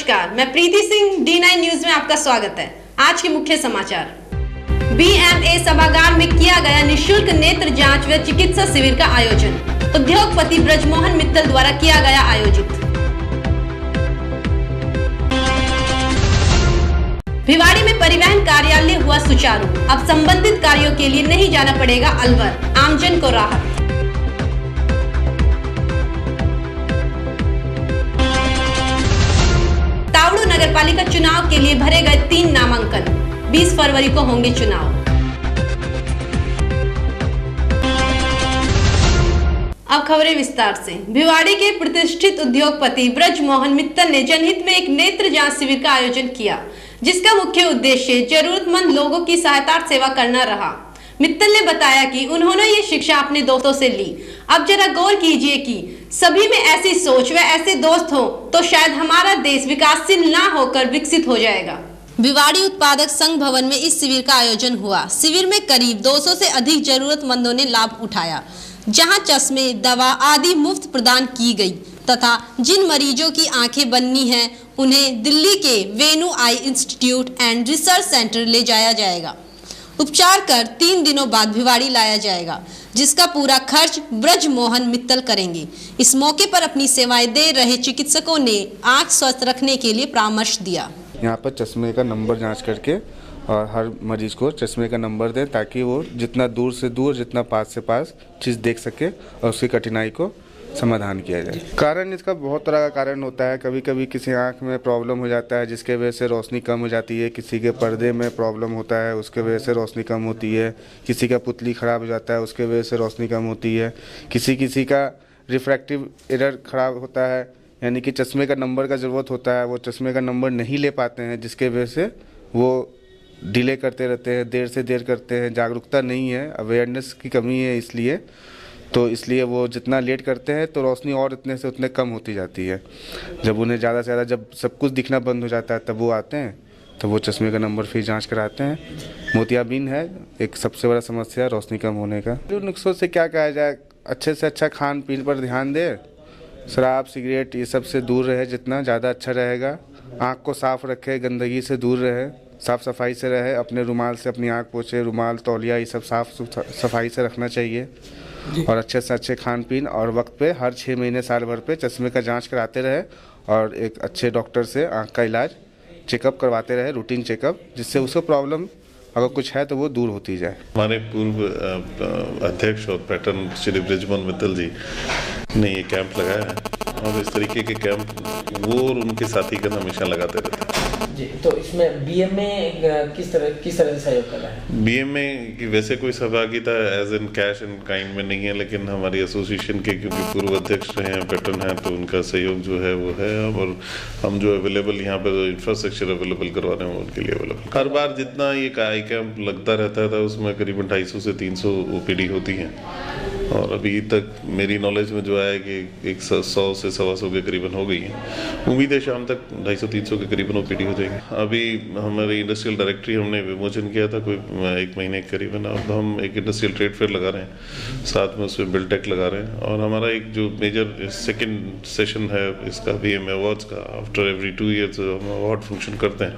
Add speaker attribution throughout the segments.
Speaker 1: नमस्कार, मैं प्रीति Singh, D9 news में आपका स्वागत है। आज के मुख्य समाचार। BMA सभागार में किया गया निशुल्क नेत्र जांच व चिकित्सा शिविर का आयोजन। उद्योगपति ब्रजमोहन मित्तल द्वारा किया गया आयोजित। भिवाड़ी में परिवहन कार्यालय हुआ सुचारू। अब संबंधित कार्यों के लिए नहीं जाना पड़ेगा अलवर, आमजन को राहत। नगरपालिका चुनाव के लिए भरे गए 3 नामांकन। 20 फरवरी को होंगे चुनाव। अब खबरें विस्तार से। भिवाड़ी के प्रतिष्ठित उद्योगपति ब्रजमोहन मित्तल ने जनहित में एक नेत्र जांच शिविर का आयोजन किया, जिसका मुख्य उद्देश्य जरूरतमंद लोगों की सहायता और सेवा करना रहा। मित्तल ने बताया कि उन्होंने ये शिक्षा अपने दोस्तों से ली। अब जरा गौर कीजिए कि सभी में ऐसी सोच व ऐसे दोस्त हो तो शायद हमारा देश विकासशील ना होकर विकसित हो जाएगा। भिवाड़ी उत्पादक संघ भवन में इस शिविर का आयोजन हुआ। शिविर में करीब 200 से अधिक जरूरतमंदों ने लाभ उठाया, जहां चश्मे, दवा आदि मुफ्त प्रदान की गई तथा जिन मरीजों की आंखें बननी हैं उन्हें दिल्ली के वेणु आई इंस्टीट्यूट एंड रिसर्च सेंटर ले जाया जाएगा। उपचार कर 3 दिनों बाद भिवाड़ी लाया जाएगा, जिसका पूरा खर्च ब्रजमोहन मित्तल करेंगे। इस मौके पर अपनी सेवाएं दे रहे चिकित्सकों ने आंख स्वस्थ रखने के लिए परामर्श दिया।
Speaker 2: यहाँ पर चश्मे का नंबर जांच करके और हर मरीज को चश्मे का नंबर दें, ताकि वो जितना दूर से दूर, जितना पास से पास चीज़ देख सके और उसकी कठिनाई को समाधान किया जाए। कारण इसका बहुत तरह का कारण होता है। कभी कभी किसी आँख में प्रॉब्लम हो जाता है, जिसके वजह से रोशनी कम हो जाती है। किसी के पर्दे में प्रॉब्लम होता है, उसके वजह से रोशनी कम होती है। किसी का पुतली ख़राब हो जाता है, उसके वजह से रोशनी कम होती है। किसी का रिफ्रैक्टिव एरर ख़राब होता है, यानी कि चश्मे का नंबर का ज़रूरत होता है, वो चश्मे का नंबर नहीं ले पाते हैं, जिसके वजह से वो डिले करते रहते हैं, देर से देर करते हैं। जागरूकता नहीं है, अवेयरनेस की कमी है, इसलिए वो जितना लेट करते हैं तो रोशनी और इतने से उतने कम होती जाती है। जब उन्हें ज़्यादा से ज़्यादा जब सब कुछ दिखना बंद हो जाता है तब वो आते हैं, तो वो चश्मे का नंबर फिर जांच कराते हैं। मोतियाबिंद है एक सबसे बड़ा समस्या रोशनी कम होने का। नुस्खों से क्या कहा जाए, अच्छे से अच्छा खान पीन पर ध्यान दे, शराब सिगरेट ये सब से दूर रहे, जितना ज़्यादा अच्छा रहेगा। आँख को साफ़ रखे, गंदगी से दूर रहे, साफ़ सफाई से रहे। अपने रुमाल से अपनी आँख पोछे, रुमाल तौलिया ये सब साफ़ सफाई से रखना चाहिए। और अच्छे से अच्छे खान पीन और वक्त पे हर 6 महीने साल भर पे चश्मे का जांच कराते रहे और एक अच्छे डॉक्टर से आँख का इलाज चेकअप करवाते रहे, रूटीन चेकअप, जिससे उसको प्रॉब्लम अगर कुछ है तो वो दूर होती जाए।
Speaker 3: हमारे पूर्व अध्यक्ष और पैटर्न श्री ब्रजमोहन मित्तल जी ने ये कैंप लगाया है और इस तरीके के कैंप वो और उनके साथी का हमेशा लगाते रहते हैं
Speaker 4: जी। तो इसमें BMA किस तरह से सहयोग कर रहा है?
Speaker 3: BMA की वैसे कोई सहभागिता as in cash and kind में नहीं है, लेकिन हमारी एसोसिएशन के क्योंकि पूर्व अध्यक्ष रहे हैं, पैटर्न हैं, तो उनका सहयोग जो है वो है। और हम जो अवेलेबल यहाँ पर इंफ्रास्ट्रक्चर अवेलेबल करवा रहे हैं उनके लिए अवेलेबल। हर बार जितना ये आई कैंप लगता रहता था उसमें करीबन 250 से 300 OPD होती हैं और अभी तक मेरी नॉलेज में जो है कि 100 से 125 के करीबन हो गई है। उम्मीद है शाम तक 250-300 के करीबन OPD हो जाएगी। अभी हमारी इंडस्ट्रियल डायरेक्टरी हमने विमोचन किया था कोई 1 महीने के करीबन। अब हम एक इंडस्ट्रियल ट्रेड फेयर लगा रहे हैं, साथ में उसमें बिल्टेक लगा रहे हैं। और हमारा एक जो मेजर सेकेंड सेशन है इसका BMA अवार्ड्स का, आफ्टर एवरी 2 ईयर्स हम अवार्ड फंक्शन करते हैं,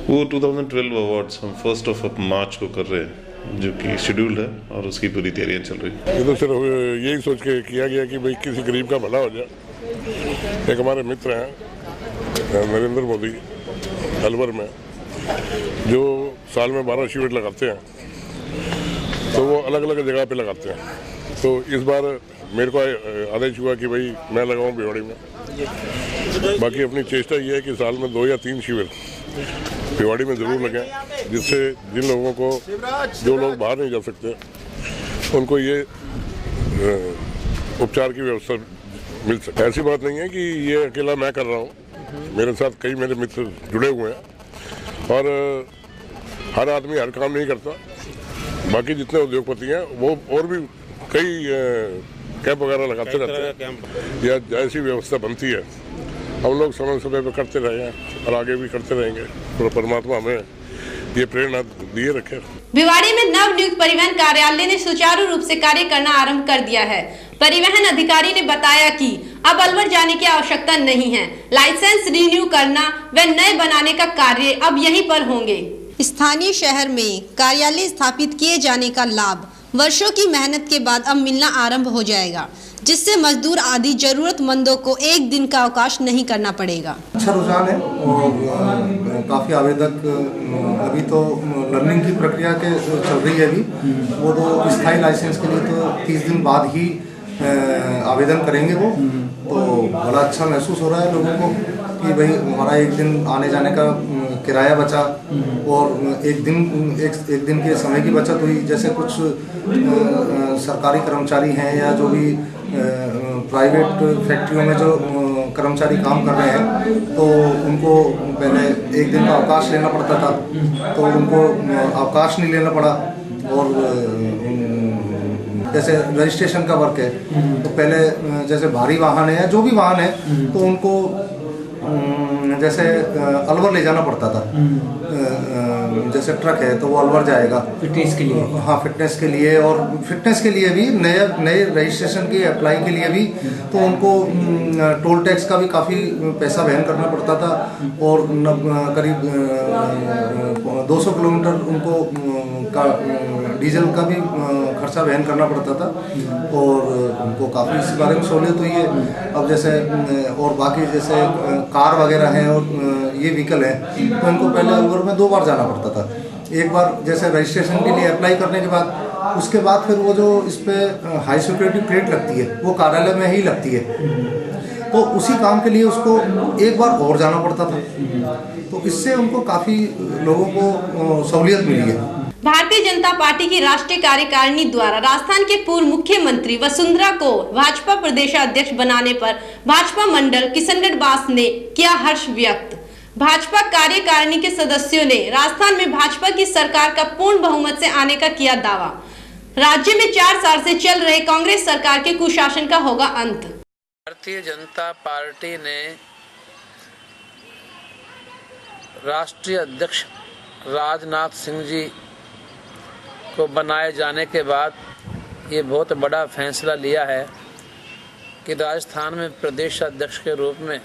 Speaker 3: वो 2012 अवार्ड्स हम 1 मार्च को कर रहे हैं, जो कि शेड्यूल्ड है और उसकी पूरी तैयारियां चल रही है।
Speaker 5: ये तो सिर्फ यही सोच के किया गया कि भाई किसी गरीब का भला हो जाए। एक हमारे मित्र हैं नरेंद्र मोदी अलवर में, जो साल में 12 शिविर लगाते हैं, तो वो अलग अलग जगह पे लगाते हैं। तो इस बार मेरे को आदेश हुआ कि भाई मैं लगाऊं भिवाड़ी में। बाकी अपनी चेष्टा ये है कि साल में 2 या 3 शिविर भिवाड़ी में ज़रूर लगें, जिससे जिन लोगों को, जो लोग बाहर नहीं जा सकते, उनको ये उपचार की व्यवस्था मिल सके। ऐसी बात नहीं है कि ये अकेला मैं कर रहा हूँ, मेरे साथ कई मेरे मित्र जुड़े हुए हैं और हर आदमी हर काम नहीं करता। बाकी जितने उद्योगपति हैं वो और भी कई कैंप वगैरह लगाते रहते हैं, या जैसी व्यवस्था बनती है हम लोग समय समय पर करते रहे हैं और आगे भी करते रहेंगे। और परमात्मा हमें ये प्रेरणा दिए रखे।
Speaker 1: भिवाड़ी में नव नियुक्त परिवहन कार्यालय ने सुचारू रूप से कार्य करना आरंभ कर दिया है। परिवहन अधिकारी ने बताया कि अब अलवर जाने की आवश्यकता नहीं है। लाइसेंस रिन्यू करना व नए बनाने का कार्य अब यहीं पर होंगे। स्थानीय शहर में कार्यालय स्थापित किए जाने का लाभ वर्षों की मेहनत के बाद अब मिलना आरंभ हो जाएगा, जिससे मजदूर आदि जरूरतमंदों को एक दिन का अवकाश नहीं करना पड़ेगा।
Speaker 6: अच्छा रुझान है और काफ़ी आवेदक अभी तो लर्निंग की प्रक्रिया के चल रही है। अभी वो तो स्थायी लाइसेंस के लिए तो 30 दिन बाद ही आवेदन करेंगे वो, तो बड़ा अच्छा महसूस हो रहा है लोगों को कि भाई हमारा एक दिन आने जाने का किराया बचा और एक दिन के समय की बचत हुई। जैसे कुछ सरकारी कर्मचारी हैं या जो भी प्राइवेट फैक्ट्रियों में जो कर्मचारी काम कर रहे हैं, तो उनको पहले एक दिन का अवकाश लेना पड़ता था, तो उनको अवकाश नहीं लेना पड़ा। और जैसे रजिस्ट्रेशन का वर्क है तो पहले जैसे भारी वाहन है या जो भी वाहन है तो उनको जैसे अलवर ले जाना पड़ता था। जैसे ट्रक है तो वो अलवर जाएगा
Speaker 4: फिटनेस के लिए।
Speaker 6: हाँ, फिटनेस के लिए, और फिटनेस के लिए भी नए रजिस्ट्रेशन के अप्लाई के लिए भी तो उनको टोल टैक्स का भी काफ़ी पैसा वहन करना पड़ता था और करीब 200 किलोमीटर उनको डीजल का भी खर्चा वहन करना पड़ता था और उनको काफ़ी इस बारे में सहूलियत हुई है। अब जैसे और बाकी जैसे कार वगैरह हैं और ये व्हीकल है तो उनको पहले अलवर में 2 बार जाना पड़ता था। एक बार जैसे रजिस्ट्रेशन के लिए अप्लाई करने के बाद, उसके बाद फिर वो जो इस पे हाई सिक्योरिटी प्लेट लगती है वो कार्यालय में ही लगती है, तो उसी काम के लिए उसको एक बार और जाना पड़ता था। तो इससे उनको काफ़ी लोगों को सहूलियत मिली है।
Speaker 1: भारतीय जनता पार्टी की राष्ट्रीय कार्यकारिणी द्वारा राजस्थान के पूर्व मुख्यमंत्री वसुंधरा को भाजपा प्रदेशाध्यक्ष बनाने पर भाजपा मंडल किशनगढ़ बास ने किया हर्ष व्यक्त। भाजपा कार्यकारिणी के सदस्यों ने राजस्थान में भाजपा की सरकार का पूर्ण बहुमत से आने का किया दावा। राज्य में 4 साल से चल रहे कांग्रेस सरकार के कुशासन का होगा अंत।
Speaker 7: भारतीय जनता पार्टी ने राष्ट्रीय अध्यक्ष राजनाथ सिंह जी को बनाए जाने के बाद ये बहुत बड़ा फैसला लिया है कि राजस्थान में प्रदेश अध्यक्ष के रूप में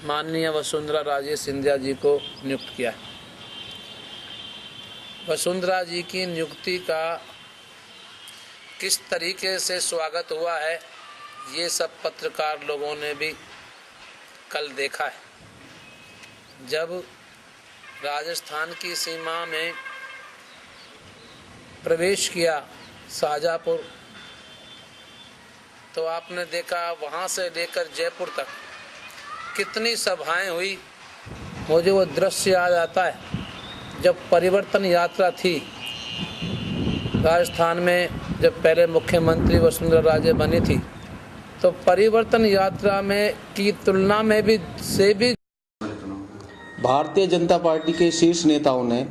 Speaker 7: माननीय वसुंधरा राजे सिंधिया जी को नियुक्त किया। वसुंधरा जी की नियुक्ति का किस तरीके से स्वागत हुआ है ये सब पत्रकार लोगों ने भी कल देखा है। जब राजस्थान की सीमा में प्रवेश किया शाहजहाँपुर, तो आपने देखा वहाँ से लेकर जयपुर तक कितनी सभाएं हुई। मुझे वो दृश्य याद आता है जब परिवर्तन यात्रा थी राजस्थान में, जब पहले मुख्यमंत्री वसुंधरा राजे बनी थी, तो परिवर्तन यात्रा में की तुलना में भी
Speaker 8: भारतीय जनता पार्टी के शीर्ष नेताओं ने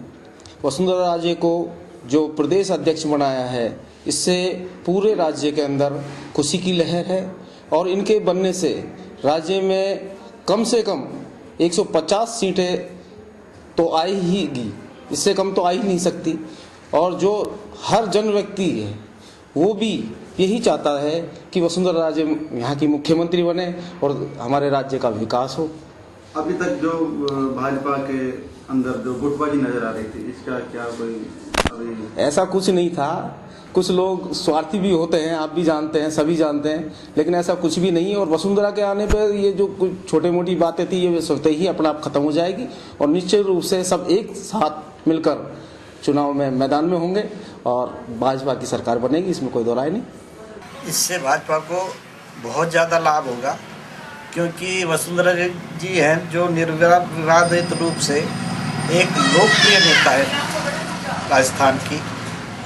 Speaker 8: वसुंधरा राजे को जो प्रदेश अध्यक्ष बनाया है, इससे पूरे राज्य के अंदर खुशी की लहर है और इनके बनने से राज्य में कम से कम 150 सीटें तो आई ही, इससे कम तो आ ही नहीं सकती। और जो हर जन व्यक्ति है वो भी यही चाहता है कि वसुंधरा राजे यहाँ की मुख्यमंत्री बने और हमारे राज्य का विकास हो।
Speaker 9: अभी तक जो भाजपा के अंदर जो गुटबाजी नजर आ रही थी, इसका क्या कोई अभी?
Speaker 8: ऐसा कुछ नहीं था। कुछ लोग स्वार्थी भी होते हैं, आप भी जानते हैं, सभी जानते हैं, लेकिन ऐसा कुछ भी नहीं है। और वसुंधरा के आने पर ये जो कुछ छोटे मोटी बातें थी ये स्वतः ही अपने आप खत्म हो जाएगी और निश्चित रूप से सब एक साथ मिलकर चुनाव में मैदान में होंगे और भाजपा की सरकार बनेगी, इसमें कोई दो राय नहीं।
Speaker 10: इससे भाजपा को बहुत ज़्यादा लाभ होगा क्योंकि वसुंधरा जी हैं जो निर्विवादित रूप से एक लोकप्रिय नेता है राजस्थान की,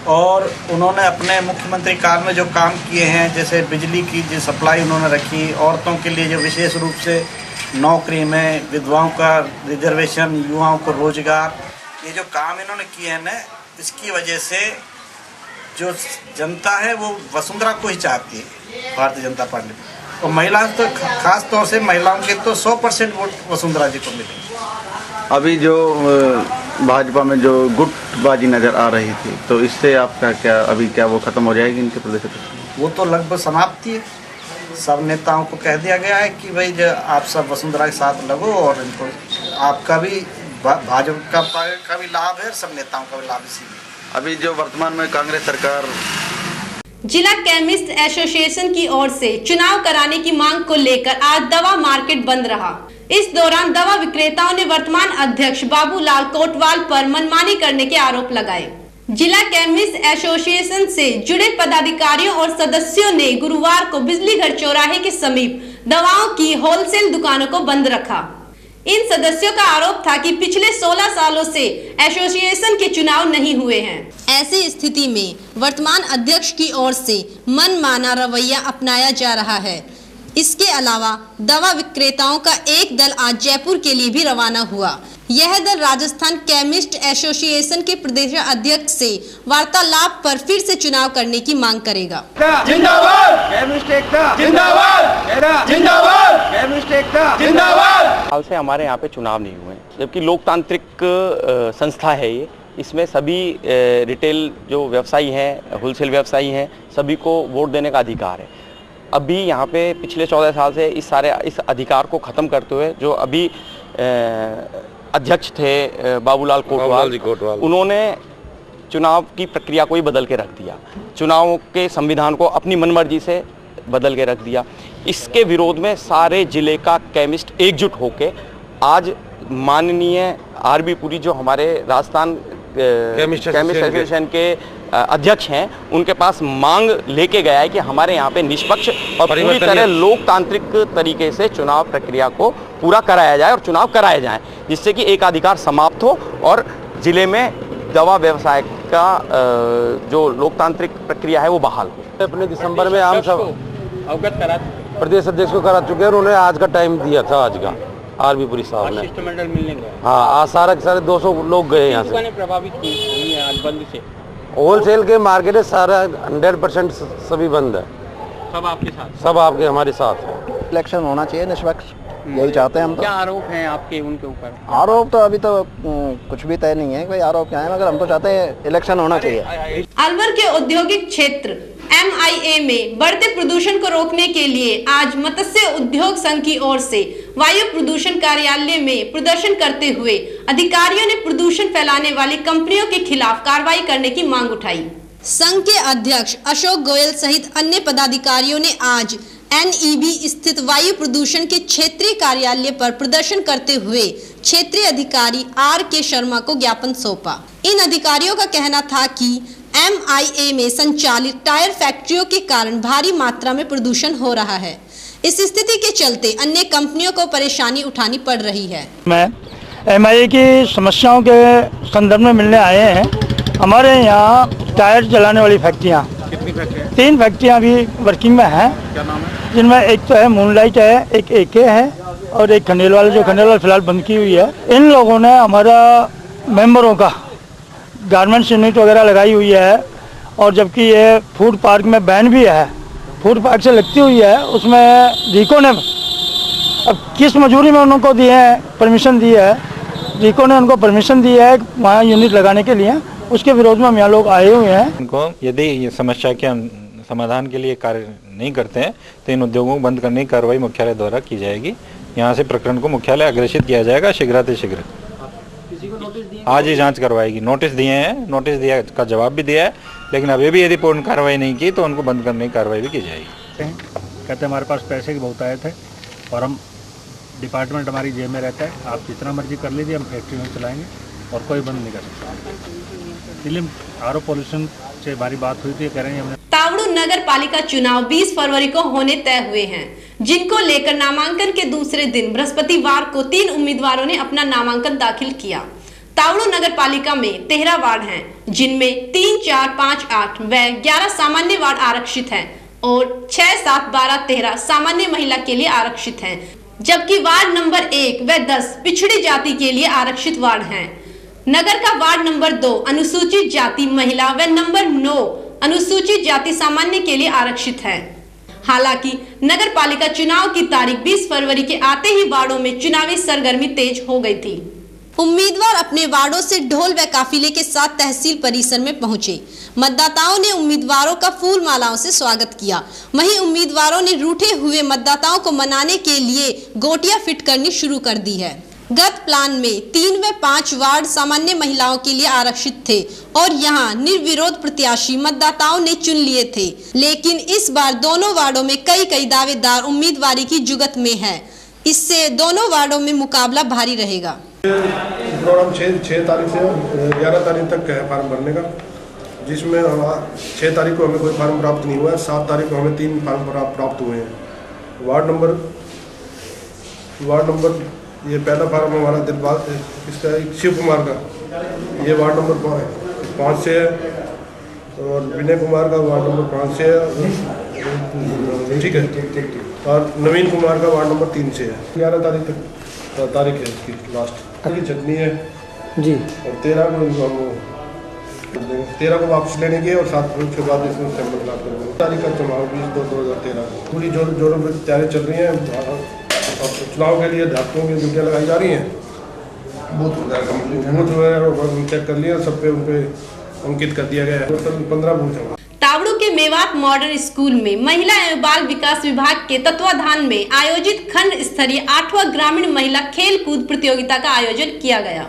Speaker 10: और उन्होंने अपने मुख्यमंत्री काल में जो काम किए हैं, जैसे बिजली की जो सप्लाई उन्होंने रखी, औरतों के लिए जो विशेष रूप से नौकरी में, विधवाओं का रिजर्वेशन, युवाओं को रोजगार, ये जो काम इन्होंने किए हैं ना, इसकी वजह से जो जनता है वो वसुंधरा को ही चाहती है, भारतीय जनता पार्टी। और महिला तो खास तौर से महिलाओं के तो 100% वोट वसुंधरा जी को मिले।
Speaker 9: अभी जो भाजपा में जो गुटबाजी नजर आ रही थी, तो इससे आपका क्या वो खत्म हो जाएगी इनके प्रदेश अध्यक्ष?
Speaker 10: वो तो लगभग समाप्ति है। सब नेताओं को कह दिया गया है कि भाई जो आप सब वसुंधरा के साथ लगो और इनको आपका भी भाजपा का भी लाभ है, सब नेताओं का भी लाभ इसी में। अभी जो वर्तमान में कांग्रेस सरकार
Speaker 1: जिला केमिस्ट एसोसिएशन की ओर से चुनाव कराने की मांग को लेकर आज दवा मार्केट बंद रहा। इस दौरान दवा विक्रेताओं ने वर्तमान अध्यक्ष बाबूलाल कोटवाल पर मनमानी करने के आरोप लगाए। जिला केमिस्ट एसोसिएशन से जुड़े पदाधिकारियों और सदस्यों ने गुरुवार को बिजलीघर चौराहे के समीप दवाओं की होलसेल दुकानों को बंद रखा। इन सदस्यों का आरोप था कि पिछले 16 सालों से एसोसिएशन के चुनाव नहीं हुए हैं। ऐसी स्थिति में वर्तमान अध्यक्ष की ओर से मनमाना रवैया अपनाया जा रहा है। इसके अलावा दवा विक्रेताओं का एक दल आज जयपुर के लिए भी रवाना हुआ। यह दल राजस्थान केमिस्ट एसोसिएशन के प्रदेश अध्यक्ष से वार्तालाप पर फिर से चुनाव करने की मांग करेगा।
Speaker 11: जिंदाबाद केमिस्ट एकता, जिंदाबाद जिंदाबाद केमिस्ट एकता, जिंदाबाद।
Speaker 12: साल से हमारे यहाँ पे चुनाव नहीं हुए, जबकि लोकतांत्रिक संस्था है ये। इसमें सभी रिटेल जो व्यवसायी हैं, होलसेल व्यवसायी हैं, सभी को वोट देने का अधिकार है। अभी यहाँ पे पिछले 14 साल से इस अधिकार को ख़त्म करते हुए जो अभी अध्यक्ष थे बाबूलाल कोटवाल, उन्होंने चुनाव की प्रक्रिया को ही बदल के रख दिया। चुनावों के संविधान को अपनी मनमर्जी से बदल के रख दिया। इसके विरोध में सारे जिले का केमिस्ट एकजुट होके आज माननीय आरबी पुरी जो हमारे राजस्थान केमिस्ट एसोसिएशन के अध्यक्ष हैं, उनके पास मांग लेके गया है कि हमारे यहाँ पे निष्पक्ष और पूरी तरह लोकतांत्रिक तरीके से चुनाव प्रक्रिया को पूरा कराया जाए और चुनाव कराए जाएं, जिससे कि एक अधिकार समाप्त हो और जिले में दवा व्यवसाय का जो लोकतांत्रिक प्रक्रिया है वो बहाल हो।
Speaker 13: अपने दिसंबर में आम सभा अवगत करा प्रदेश अध्यक्ष को करा चुके हैं। उन्होंने आज का टाइम दिया था, आज का आरबी पुरी साहब ने
Speaker 12: शिष्टमंडल मिलने गए।
Speaker 13: हाँ, आज सारे 200 लोग गए यहाँ से।
Speaker 12: प्रभावित हुई है आज बंद से।
Speaker 13: होलसेल के मार्केट है सारा 100% सभी बंद है।
Speaker 12: सब आपके साथ?
Speaker 13: सब आपके हमारे साथ है।
Speaker 14: इलेक्शन होना चाहिए निष्पक्ष, यही चाहते हैं हम तो।
Speaker 12: क्या आरोप हैं आपके उनके ऊपर?
Speaker 14: आरोप तो अभी तो कुछ भी तय नहीं है, कोई आरोप क्या है, मगर हम तो चाहते हैं इलेक्शन होना चाहिए।
Speaker 1: अलवर के औद्योगिक क्षेत्र MIA में बढ़ते प्रदूषण को रोकने के लिए आज मत्स्य उद्योग संघ की ओर से वायु प्रदूषण कार्यालय में प्रदर्शन करते हुए अधिकारियों ने प्रदूषण फैलाने वाली कंपनियों के खिलाफ कार्रवाई करने की मांग उठाई। संघ के अध्यक्ष अशोक गोयल सहित अन्य पदाधिकारियों ने आज NEB स्थित वायु प्रदूषण के क्षेत्रीय कार्यालय पर प्रदर्शन करते हुए क्षेत्रीय अधिकारी RK शर्मा को ज्ञापन सौंपा। इन अधिकारियों का कहना था कि MIA में संचालित टायर फैक्ट्रियों के कारण भारी मात्रा में प्रदूषण हो रहा है। इस स्थिति के चलते अन्य कंपनियों को परेशानी उठानी पड़ रही है।
Speaker 15: मैं MIA की समस्याओं के संदर्भ में मिलने आए हैं। हमारे यहाँ टायर जलाने वाली फैक्ट्रियाँ,
Speaker 12: कितनी फैक्ट्रियाँ?
Speaker 15: 3 फैक्ट्रियाँ अभी वर्किंग में हैं।
Speaker 12: क्या नाम है? जिनमें
Speaker 15: एक तो है मूनलाइट है, एक AK है और एक खंडेलवाल, जो खंडेलवाल फिलहाल बंद की हुई है। इन लोगों ने हमारा मेंबरों का गारमेंट्स यूनिट वगैरह लगाई हुई है, और जबकि ये फूड पार्क में बैन भी है, फूड पार्क से लगती हुई है, उसमें रिको ने अब किस मजबूरी में उनको दिए हैं, परमिशन दी है, रिको ने उनको परमिशन दी है वहाँ यूनिट लगाने के लिए। उसके विरोध में हम यहाँ लोग आए हुए हैं।
Speaker 16: इनको यदि ये समस्या के समाधान के लिए कार्य नहीं करते हैं तो इन उद्योगों को बंद करने की कार्रवाई मुख्यालय द्वारा की जाएगी। यहाँ से प्रकरण को मुख्यालय अग्रेसित किया जाएगा शीघ्रातिशीघ्र। आज ही जांच करवाएगी। नोटिस दिए हैं, नोटिस दिया का जवाब भी दिया है, लेकिन अभी भी यदि पूर्ण कार्रवाई नहीं की तो उनको बंद करने की कार्रवाई भी की जाएगी।
Speaker 17: कहते हमारे पास पैसे के बहुत आए थे और हम डिपार्टमेंट हमारी जेब में रहता है, आप जितना मर्जी कर लीजिए, हम फैक्ट्री में चलाएंगे और कोई बंद नहीं कर सकता। दिल्ली आरोप पॉल्यूशन से हमारी बात हुई थी, कह रहे हैं हमने।
Speaker 1: तावड़ू नगर पालिका चुनाव 20 फरवरी को होने तय हुए हैं, जिनको लेकर नामांकन के दूसरे दिन बृहस्पतिवार को 3 उम्मीदवारों ने अपना नामांकन दाखिल किया। तावड़ू नगर पालिका में 13 वार्ड हैं, जिनमें 3, 4, 5, 8 व 11 सामान्य वार्ड आरक्षित हैं और 6, 7, 12, 13 सामान्य महिला के लिए आरक्षित हैं, जबकि वार्ड नंबर 1 व 10 पिछड़ी जाति के लिए आरक्षित वार्ड हैं। नगर का वार्ड नंबर 2 अनुसूचित जाति महिला व नंबर 9 अनुसूचित जाति सामान्य के लिए आरक्षित है। हालांकि नगर पालिका चुनाव की तारीख 20 फरवरी के आते ही वार्डों में चुनावी सरगर्मी तेज हो गई थी। उम्मीदवार अपने वार्डों से ढोल व काफिले के साथ तहसील परिसर में पहुंचे। मतदाताओं ने उम्मीदवारों का फूल मालाओं से स्वागत किया। वहीं उम्मीदवारों ने रूठे हुए मतदाताओं को मनाने के लिए गोटियां फिट करनी शुरू कर दी है। गत प्लान में 3 व 5 वार्ड सामान्य महिलाओं के लिए आरक्षित थे और यहां निर्विरोध प्रत्याशी मतदाताओं ने चुन लिए थे, लेकिन इस बार दोनों वार्डों में कई दावेदार उम्मीदवारी की जुगत में है। इससे दोनों वार्डों में मुकाबला भारी रहेगा।
Speaker 18: प्रोग्राम 6 तारीख से 11 तारीख तक है फॉर्म भरने का, जिसमें 6 तारीख को हमें कोई फॉर्म प्राप्त नहीं हुआ है। 7 तारीख को हमें 3 फॉर्म प्राप्त हुए हैं। वार्ड नंबर ये पहला फॉर्म हमारा दिलबाग इसका शिव कुमार का, ये वार्ड नंबर 5 से है, और विनय कुमार का वार्ड नंबर 5 से है, ठीक है, और नवीन कुमार का वार्ड नंबर 3 से है। 11 तारीख तक तारीख है इसकी लास्ट की चटनी है जी, और 13 को वापस लेने की, और 7 के बाद इसमें सैंपल प्राप्त कर देंगे। तारीख का चुनाव 20/2/2013 पूरी जोरों में तैयारी चल रही है। और चुनाव के लिए धातुओं की ड्यूटियाँ लगाई जा रही हैं। बूथ वगैरह चेक कर लिया, सब पे उन पे अंकित कर दिया गया है। 15 बूथ हैं।
Speaker 1: तावड़ू के मेवात मॉडर्न स्कूल में महिला एवं बाल विकास विभाग के तत्वाधान में आयोजित खंड स्तरीय 8वां ग्रामीण महिला खेल कूद प्रतियोगिता का आयोजन किया गया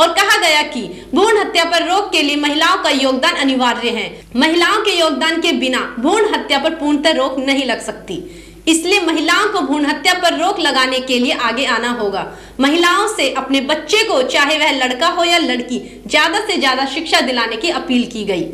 Speaker 1: और कहा गया कि भ्रूण हत्या पर रोक के लिए महिलाओं का योगदान अनिवार्य है। महिलाओं के योगदान के बिना भ्रूण हत्या पर पूर्णतः रोक नहीं लग सकती, इसलिए महिलाओं को भ्रूण हत्या पर रोक लगाने के लिए आगे आना होगा। महिलाओं से अपने बच्चे को, चाहे वह लड़का हो या लड़की, ज्यादा से ज्यादा शिक्षा दिलाने की अपील की गई।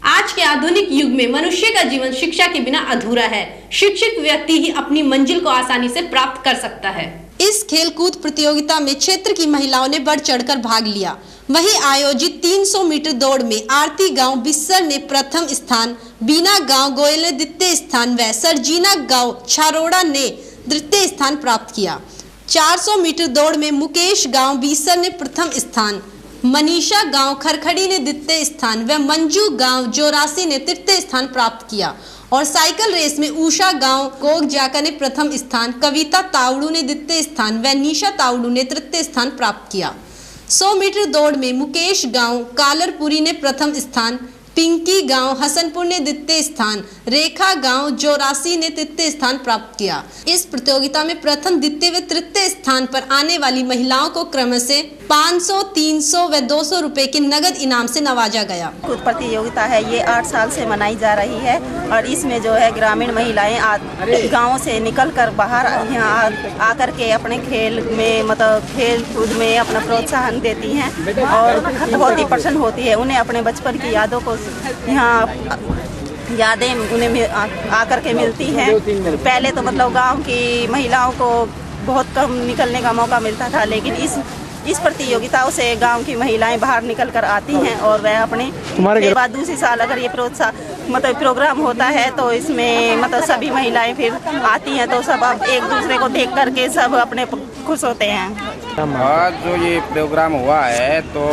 Speaker 1: आज के आधुनिक युग में मनुष्य का जीवन शिक्षा के बिना अधूरा है। शिक्षित व्यक्ति ही अपनी मंजिल को आसानी से प्राप्त कर सकता है। इस खेलकूद प्रतियोगिता में क्षेत्र की महिलाओं ने बढ़ चढ़कर भाग लिया। वहीं आयोजित 300 मीटर दौड़ में आरती गांव बिस्सर ने प्रथम स्थान, बीना गांव गोयल ने द्वितीय स्थान व सरजीना गांव छारोड़ा ने तृतीय स्थान प्राप्त किया। 400 मीटर दौड़ में मुकेश गांव बीसर ने प्रथम स्थान, मनीषा गांव खरखड़ी ने द्वितीय स्थान व मंजू गांव जोरासी ने तृतीय स्थान प्राप्त किया। और साइकिल रेस में उषा गांव कोक जाकर ने प्रथम स्थान, कविता तावड़ू ने द्वितीय स्थान व निशा तावड़ू ने तृतीय स्थान प्राप्त किया। 100 मीटर दौड़ में मुकेश गांव कालरपुरी ने प्रथम स्थान, पिंकी गांव हसनपुर ने द्वितीय स्थान, रेखा गांव जोरासी ने तृतीय स्थान प्राप्त किया। इस प्रतियोगिता में प्रथम, द्वितीय व तृतीय स्थान पर आने वाली महिलाओं को क्रमशः 500, 300 व 200 रुपए के नगद इनाम से नवाजा गया।
Speaker 19: कूद प्रतियोगिता है, ये 8 साल से मनाई जा रही है और इसमें जो है ग्रामीण महिलाएं गाँव से निकल कर बाहर यहाँ आकर के अपने खेल में, मतलब खेल कूद में अपना प्रोत्साहन देती हैं और बहुत ही प्रसन्न होती है। उन्हें अपने बचपन की यादों को यहाँ यादें उन्हें आकर के मिलती हैं। पहले तो मतलब गांव की महिलाओं को बहुत कम निकलने का मौका मिलता था, लेकिन इस प्रतियोगिताओं से गांव की महिलाएं बाहर निकल कर आती हैं और वह अपने के बाद दूसरी साल अगर ये मतलब प्रोग्राम होता है तो इसमें मतलब सभी महिलाएं फिर आती हैं, तो सब अब एक दूसरे को देख करके सब अपने खुश होते हैं।
Speaker 20: आज जो ये प्रोग्राम हुआ है तो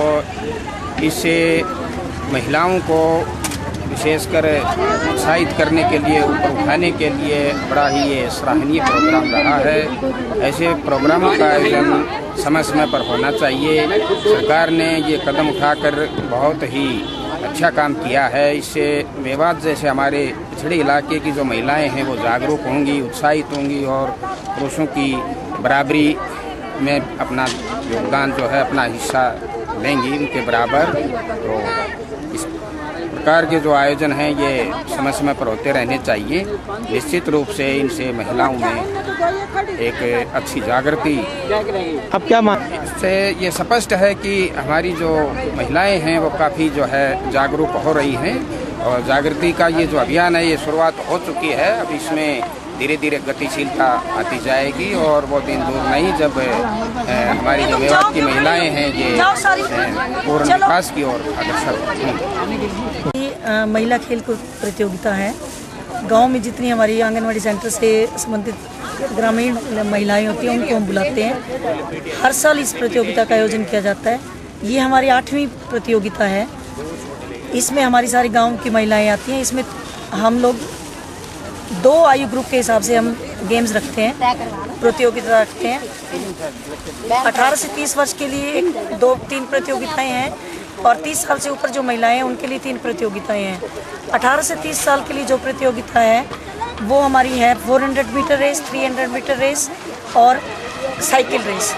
Speaker 20: इससे महिलाओं को विशेषकर उत्साहित करने के लिए, ऊपर उठाने के लिए बड़ा ही ये सराहनीय प्रोग्राम रहा है। ऐसे प्रोग्रामों का आयोजन समय समय पर होना चाहिए। सरकार ने ये कदम उठाकर बहुत ही अच्छा काम किया है। इससे मेवात जैसे हमारे पिछड़े इलाके की जो महिलाएं हैं वो जागरूक होंगी, उत्साहित होंगी और पुरुषों की बराबरी में अपना योगदान जो है, अपना हिस्सा लेंगी उनके बराबर। तो इस प्रकार के जो आयोजन हैं ये समय समय पर होते रहने चाहिए। निश्चित रूप से इनसे महिलाओं में एक अच्छी जागृति, अब क्या इससे ये स्पष्ट है कि हमारी जो महिलाएं हैं वो काफ़ी जो है जागरूक हो रही हैं और जागृति का ये जो अभियान है ये शुरुआत हो चुकी है। अब इसमें धीरे धीरे गतिशीलता आती जाएगी और वो दिन दूर नहीं जब हमारी जो मेवात की महिलाएं हैं ये पूर्ण विकास की ओर अग्रसर होंगी।
Speaker 21: महिला खेल कूद प्रतियोगिता है। गांव में जितनी हमारी आंगनवाड़ी सेंटर से संबंधित ग्रामीण महिलाएं होती हैं उनको हम बुलाते हैं। हर साल इस प्रतियोगिता का आयोजन किया जाता है। ये हमारी 8वीं प्रतियोगिता है। इसमें हमारी सारी गाँव की महिलाएँ आती हैं। इसमें हम लोग 2 आयु ग्रुप के हिसाब से हम गेम्स रखते हैं, प्रतियोगिता रखते हैं। 18 से 30 वर्ष के लिए 2-3 प्रतियोगिताएं हैं और 30 साल से ऊपर जो महिलाएं हैं उनके लिए 3 प्रतियोगिताएं हैं। 18 से 30 साल के लिए जो प्रतियोगिता है वो हमारी है 400 मीटर रेस, 300 मीटर रेस और साइकिल रेस।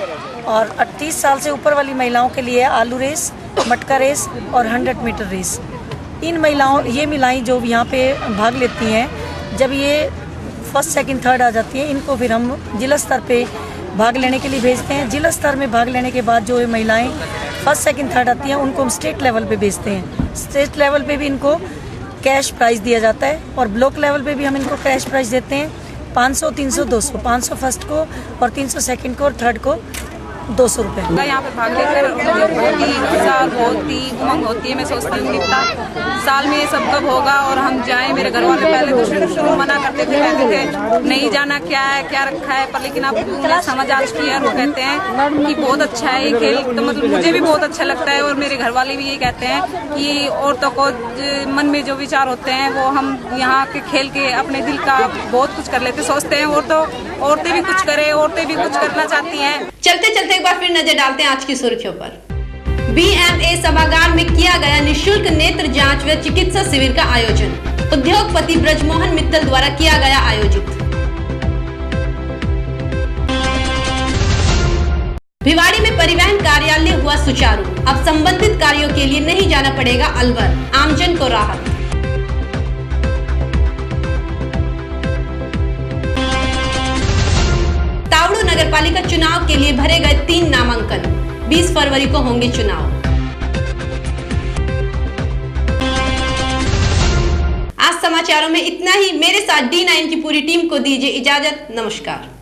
Speaker 21: और 30 साल से ऊपर वाली महिलाओं के लिए आलू रेस, मटका रेस और 100 मीटर रेस। इन महिलाएं जो यहाँ पे भाग लेती हैं, जब ये फर्स्ट सेकंड थर्ड आ जाती हैं, इनको फिर हम जिला स्तर पे भाग लेने के लिए भेजते हैं। जिला स्तर में भाग लेने के बाद जो महिलाएं फर्स्ट सेकंड थर्ड आती हैं उनको हम स्टेट लेवल पे भेजते हैं। स्टेट लेवल पे भी इनको कैश प्राइज़ दिया जाता है और ब्लॉक लेवल पे भी हम इनको कैश प्राइज़ देते हैं। 500, 300, 200, 500 फर्स्ट को और 300 सेकंड को और थर्ड को 200 रुपये।
Speaker 2: यहाँ पे भाग लेकर मुझे बहुत ही उत्साह, बहुत ही उमंग होती है। मैं सोचती हूँ कितना साल में ये सब कब होगा और हम जाएं। मेरे घर वाले पहले तो शुरू मना करते थे, कहते थे नहीं जाना, क्या है, क्या रखा है, पर लेकिन अब उन्हें समझ आ चुकी है। वो कहते हैं कि बहुत अच्छा है ये खेल, तो मतलब मुझे भी बहुत अच्छा लगता है और मेरे घर वाले भी ये कहते हैं कि औरतों को मन में जो विचार होते हैं वो हम यहाँ के खेल के अपने दिल का बहुत कुछ कर लेते, सोचते हैं औरतें भी कुछ करें, औरतें भी कुछ करना चाहती हैं।
Speaker 1: चलते चलते एक बार फिर नजर डालते हैं आज की सुर्खियों पर। BMA सभागार में किया गया निशुल्क नेत्र जांच व चिकित्सा शिविर का आयोजन। उद्योगपति ब्रजमोहन मित्तल द्वारा किया गया आयोजित। भिवाड़ी में परिवहन कार्यालय हुआ सुचारू। अब संबंधित कार्यों के लिए नहीं जाना पड़ेगा अलवर, आमजन को राहत। तावड़ू नगरपालिका चुनाव के लिए भरे गए 3 नामांकन। 20 फरवरी को होंगे चुनाव। आज समाचारों में इतना ही। मेरे साथ D9 की पूरी टीम को दीजिए इजाजत। नमस्कार।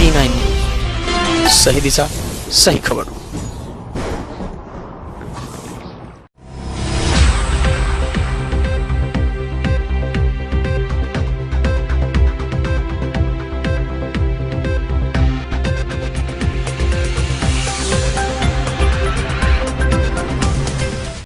Speaker 22: D9 सही दिशा, सही खबर।